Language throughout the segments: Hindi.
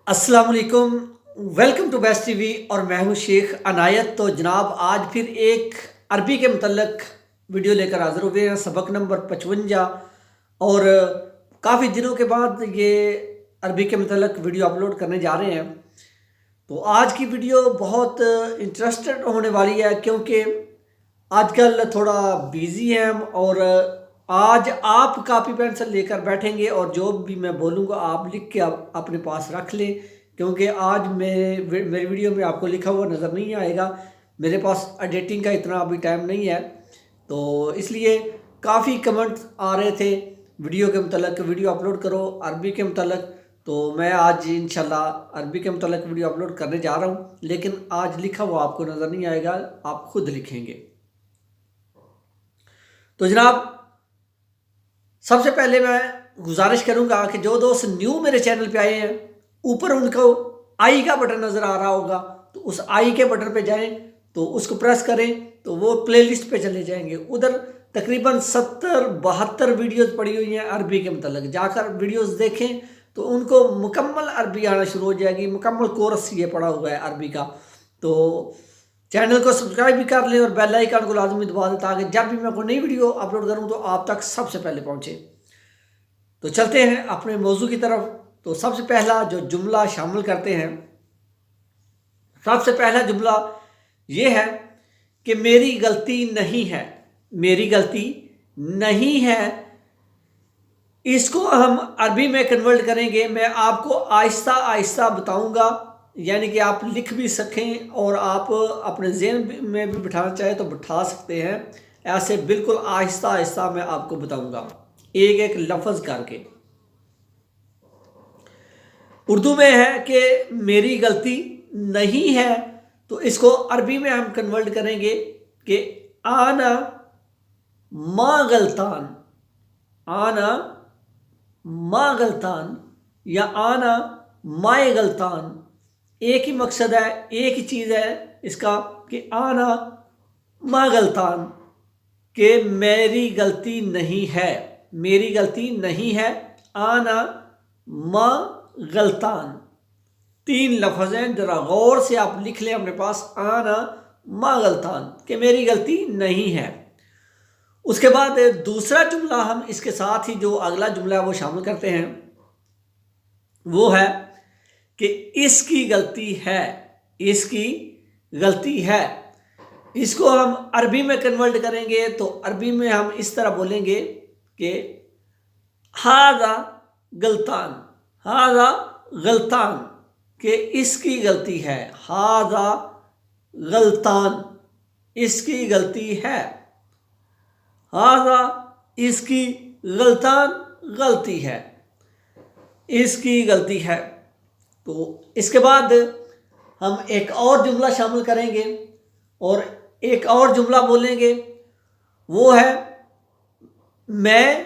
अस्सलाम वालेकुम। वेलकम टू बेस्ट टीवी और मैं हूं शेख अनायत। तो जनाब आज फिर एक अरबी के मतलब वीडियो लेकर हाजिर हुए हैं, सबक नंबर 55। और काफ़ी दिनों के बाद ये अरबी के मतलब वीडियो अपलोड करने जा रहे हैं। तो आज की वीडियो बहुत इंटरेस्टेड होने वाली है क्योंकि आजकल थोड़ा बिज़ी हैं हम। और आज आप कापी पेंसिल लेकर बैठेंगे और जो भी मैं बोलूँगा आप लिख के आप अपने पास रख लें, क्योंकि आज मेरी वीडियो में आपको लिखा हुआ नज़र नहीं आएगा। मेरे पास एडिटिंग का इतना अभी टाइम नहीं है, तो इसलिए काफ़ी कमेंट्स आ रहे थे वीडियो के मतलब वीडियो अपलोड करो अरबी के मतलब। तो मैं आज इंशाल्लाह अरबी के मतलब वीडियो अपलोड करने जा रहा हूँ, लेकिन आज लिखा हुआ आपको नज़र नहीं आएगा, आप खुद लिखेंगे। तो जनाब सबसे पहले मैं गुजारिश करूंगा कि जो दोस्त न्यू मेरे चैनल पे आए हैं, ऊपर उनको आई का बटन नज़र आ रहा होगा, तो उस आई के बटन पे जाएं, तो उसको प्रेस करें तो वो प्लेलिस्ट पे चले जाएंगे। उधर तकरीबन 70-72 वीडियोस पड़ी हुई हैं अरबी के मतलब। जाकर वीडियोस देखें तो उनको मुकम्मल अरबी आना शुरू हो जाएगी, मुकम्मल कोर्स ये पड़ा हुआ है अरबी का। तो चैनल को सब्सक्राइब भी कर लें और बेल आइकन को लाजमी दबा दें ताकि जब भी मैं कोई नई वीडियो अपलोड करूं तो आप तक सबसे पहले पहुंचे। तो चलते हैं अपने मौजू की तरफ। तो सबसे पहला जो जुमला शामिल करते हैं, सबसे पहला जुमला ये है कि मेरी गलती नहीं है। मेरी गलती नहीं है, इसको हम अरबी में कन्वर्ट करेंगे। मैं आपको आहिस्ता आहिस्ता बताऊंगा, यानी कि आप लिख भी सकें और आप अपने ज़हन में भी बिठाना चाहें तो बिठा सकते हैं। ऐसे बिल्कुल आहिस्ता आहिस्ता मैं आपको बताऊंगा एक एक लफ्ज़ करके। उर्दू में है कि मेरी गलती नहीं है, तो इसको अरबी में हम कन्वर्ट करेंगे कि आना मा गलतान। आना मा गलतान या आना माए गलतान, एक ही मकसद है, एक ही चीज़ है इसका कि आना मा गलतान, कि मेरी गलती नहीं है। मेरी गलती नहीं है, आना मा गलतान। 3 लफ्ज़ हैं, ज़रा गौर से आप लिख लें अपने पास, आना मा गलतान, कि मेरी गलती नहीं है। उसके बाद दूसरा जुमला हम इसके साथ ही जो अगला जुमला है वो शामिल करते हैं, वो है कि इसकी गलती है। इसकी गलती है, इसको हम अरबी में कन्वर्ट करेंगे तो अरबी में हम इस तरह बोलेंगे कि हादा गलतान। हादा गलतान, कि इसकी गलती है। हादा गलतान, इसकी गलती है। हादा, इसकी, गलतान, गलती है, इसकी गलती है। तो इसके बाद हम एक और जुमला शामिल करेंगे और एक और जुमला बोलेंगे, वो है मैं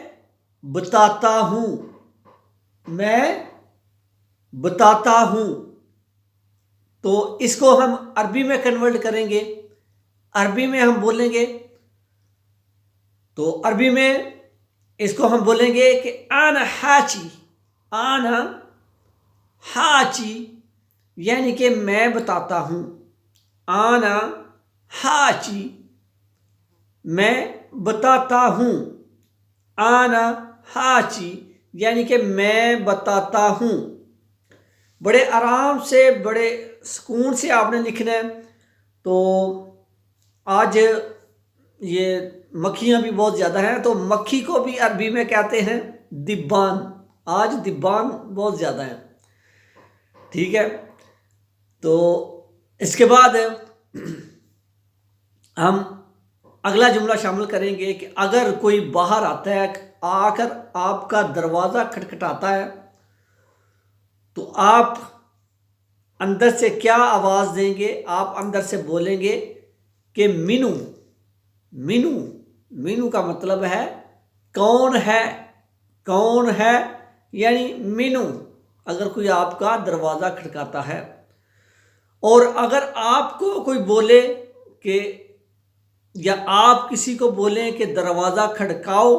बताता हूँ। मैं बताता हूँ, तो इसको हम अरबी में कन्वर्ट करेंगे। अरबी में हम बोलेंगे, तो अरबी में इसको हम बोलेंगे कि आना हाची। आना हाची, यानी कि मैं बताता हूँ। आना हाची, मैं बताता हूँ। आना हाची, यानी कि मैं बताता हूँ। बड़े आराम से, बड़े सुकून से आपने लिखना है। तो आज ये मक्खियाँ भी बहुत ज़्यादा हैं, तो मक्खी को भी अरबी में कहते हैं दिब्बान। आज दिब्बान बहुत ज़्यादा हैं, ठीक है। तो इसके बाद हम अगला जुमला शामिल करेंगे कि अगर कोई बाहर आता है, आकर आपका दरवाज़ा खटखटाता है, तो आप अंदर से क्या आवाज़ देंगे? आप अंदर से बोलेंगे कि मीनू। मीनू, मीनू का मतलब है कौन है। कौन है, यानी मीनू। अगर कोई आपका दरवाज़ा खटकाता है, और अगर आपको कोई बोले कि, या आप किसी को बोलें कि दरवाज़ा खड़काओ,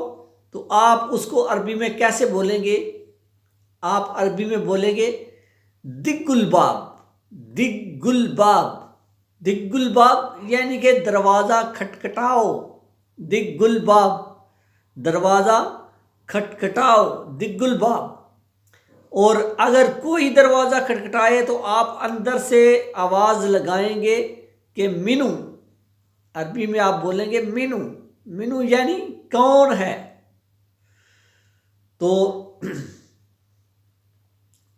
तो आप उसको अरबी में कैसे बोलेंगे? आप अरबी में बोलेंगे दिग्गुलबाब, दिग्गुलबाब, दिग्गुलबाब यानी कि दरवाज़ा खटखटाओ, दिग्गुलबाब, दरवाज़ा खटखटाओ, दिग्गुलबाब। और अगर कोई दरवाज़ा खटखटाए तो आप अंदर से आवाज़ लगाएंगे कि मिनू, अरबी में आप बोलेंगे मिनू, मिनू यानी कौन है। तो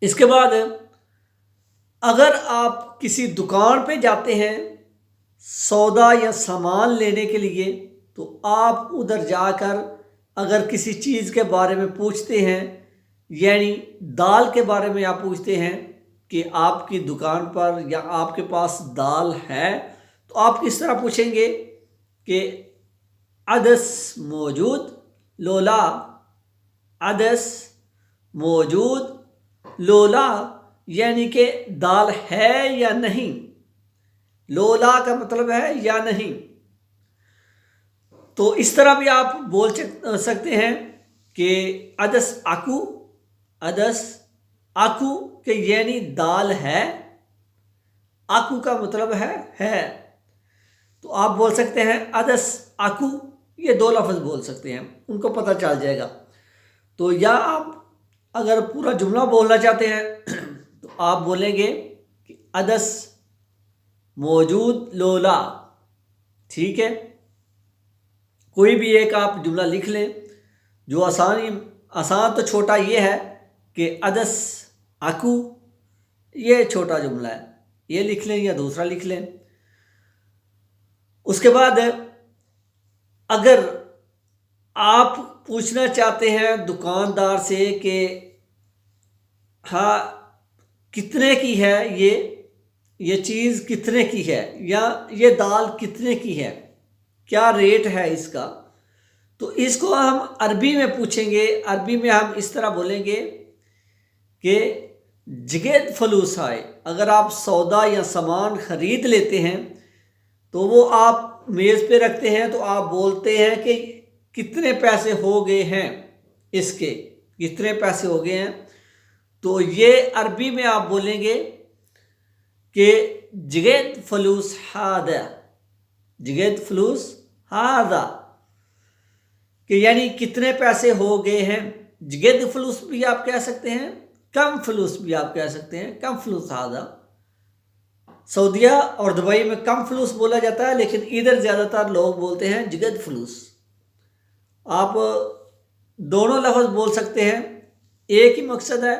इसके बाद अगर आप किसी दुकान पे जाते हैं सौदा या सामान लेने के लिए, तो आप उधर जाकर अगर किसी चीज़ के बारे में पूछते हैं, यानी दाल के बारे में आप पूछते हैं कि आपकी दुकान पर या आपके पास दाल है, तो आप किस तरह पूछेंगे कि अदस मौजूद लोला, अदस मौजूद लोला यानी कि दाल है या नहीं, लोला का मतलब है या नहीं। तो इस तरह भी आप बोल सकते हैं कि अदस आकू, अदस आकू के यानी दाल है, आकू का मतलब है। तो आप बोल सकते हैं अदस आकू, ये दो लफ्ज़ बोल सकते हैं, उनको पता चल जाएगा। तो या आप अगर पूरा जुमला बोलना चाहते हैं तो आप बोलेंगे कि अदस मौजूद लोला, ठीक है। कोई भी एक आप जुमला लिख लें। जो आसान तो छोटा ये है कि अदस आकू, ये छोटा जुमला है, ये लिख लें या दूसरा लिख लें। उसके बाद अगर आप पूछना चाहते हैं दुकानदार से कि हाँ कितने की है ये चीज़ कितने की है, या ये दाल कितने की है, क्या रेट है इसका, तो इसको हम अरबी में पूछेंगे। अरबी में हम इस तरह बोलेंगे कि जिगेद फलूस आए। अगर आप सौदा या सामान ख़रीद लेते हैं तो वो आप मेज़ पे रखते हैं, तो आप बोलते हैं कि कितने पैसे हो गए हैं, इसके कितने पैसे हो गए हैं। तो ये अरबी में आप बोलेंगे कि जिगेद फलूस हादा, जिगेद फलूस हादा, कि यानी कितने पैसे हो गए हैं। जिगेद फलूस भी आप कह सकते हैं, कम फलूस भी आप कह सकते हैं, कम फलूस हादा। सऊदीया और दुबई में कम फलूस बोला जाता है, लेकिन इधर ज़्यादातर लोग बोलते हैं जिगेद फलूस। आप दोनों लफ्ज़ बोल सकते हैं, एक ही मकसद है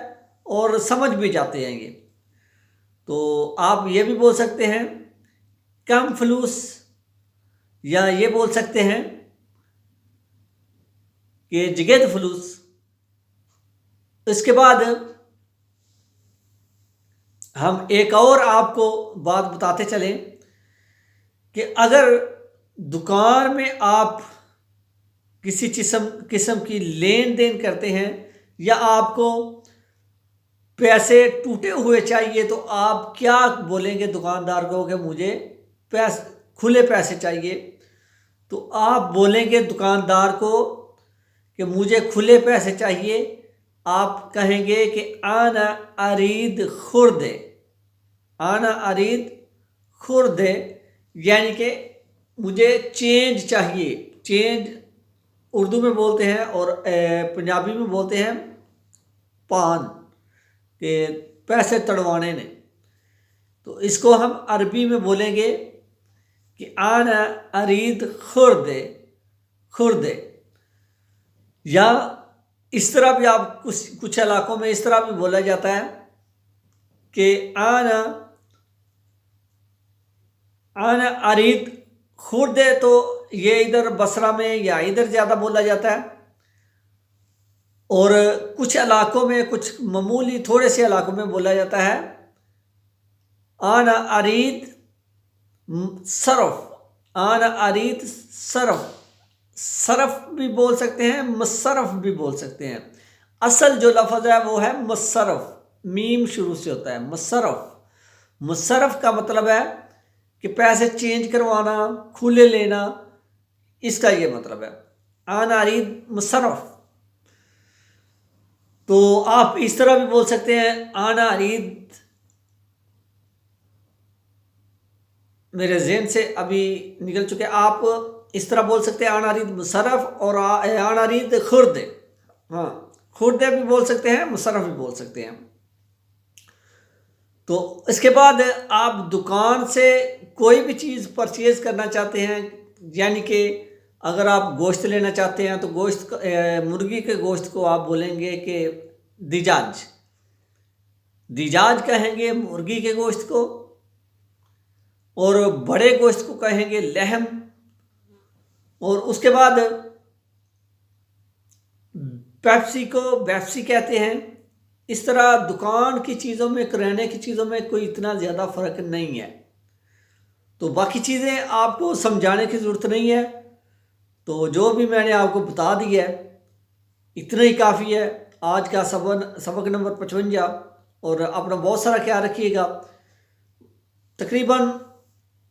और समझ भी जाते हैं ये। तो आप ये भी बोल सकते हैं कम फलूस, या ये बोल सकते हैं कि जिगेद फलूस। इसके बाद हम एक और आपको बात बताते चलें कि अगर दुकान में आप किसी किस्म की लेन देन करते हैं या आपको पैसे टूटे हुए चाहिए, तो आप क्या बोलेंगे दुकानदार को कि मुझे खुले पैसे चाहिए। तो आप बोलेंगे दुकानदार को कि मुझे खुले पैसे चाहिए। आप कहेंगे कि आना अरीद खुर्दे, आना अरीद खुर्दे यानी कि मुझे चेंज चाहिए। चेंज उर्दू में बोलते हैं और पंजाबी में बोलते हैं पान, के पैसे तड़वाने ने। तो इसको हम अरबी में बोलेंगे कि आना अरीद खुर्दे, खुर्दे। या इस तरह भी आप कुछ इलाकों में इस तरह भी बोला जाता है कि आना अरीद खुर्दे। तो ये इधर बसरा में या इधर ज़्यादा बोला जाता है, और कुछ इलाकों में, कुछ मामूली थोड़े से इलाकों में बोला जाता है आना अरीद सरफ, आना अरीद सरफ। सरफ भी बोल सकते हैं, मसरफ भी बोल सकते हैं। असल जो लफ्ज़ है वो है मसरफ, मीम शुरू से होता है मसरफ। मसरफ का मतलब है कि पैसे चेंज करवाना, खुले लेना, इसका ये मतलब है आना अरीद मसरफ। तो आप इस तरह भी बोल सकते हैं, आना अरीद, मेरे जहन से अभी निकल चुके। आप इस तरह बोल सकते हैं, आना अरीद मुसरफ और आना अरीद खुर्द। हाँ, खुर्द भी बोल सकते हैं, मुसरफ भी बोल सकते हैं। तो इसके बाद आप दुकान से कोई भी चीज़ परचेज़ करना चाहते हैं, यानी कि अगर आप गोश्त लेना चाहते हैं तो गोश्त, मुर्गी के गोश्त को आप बोलेंगे कि दिजाज, दिजाज कहेंगे मुर्गी के गोश्त को, और बड़े गोश्त को कहेंगे लहम। और उसके बाद पेप्सी को बेप्सी कहते हैं। इस तरह दुकान की चीज़ों में, किराने की चीज़ों में कोई इतना ज़्यादा फ़र्क नहीं है। तो बाकी चीज़ें आपको समझाने की ज़रूरत नहीं है। तो जो भी मैंने आपको बता दिया है इतना ही काफ़ी है। आज का सबक नंबर 55। और अपना बहुत सारा ख्याल रखिएगा। तकरीबन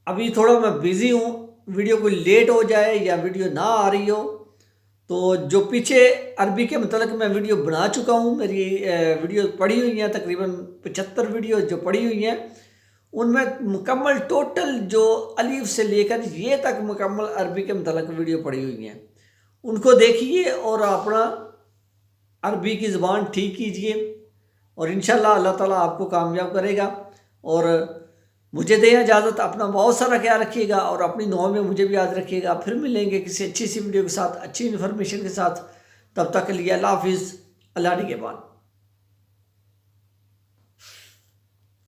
अभी थोड़ा मैं बिज़ी हूँ, वीडियो कोई लेट हो जाए या वीडियो ना आ रही हो तो जो पीछे अरबी के मतलब मैं वीडियो बना चुका हूँ, मेरी वीडियो पड़ी हुई हैं, तकरीबन 75 वीडियो जो पड़ी हुई हैं, उनमें मुकम्मल टोटल जो अलीफ से लेकर ये तक मुकम्मल अरबी के मतलब वीडियो पड़ी हुई हैं। उनको देखिए और अपना अरबी की ज़बान ठीक कीजिए और इंशाल्लाह अल्लाह ताला आपको कामयाब करेगा। और मुझे दें इजाज़त, अपना बहुत सारा ख्याल रखिएगा और अपनी दुआ में मुझे भी याद रखिएगा। फिर मिलेंगे किसी अच्छी सी वीडियो के साथ, अच्छी इन्फॉर्मेशन के साथ। तब तक के लिए अल्लाह हाफिज़, अल्लाह निगहबान।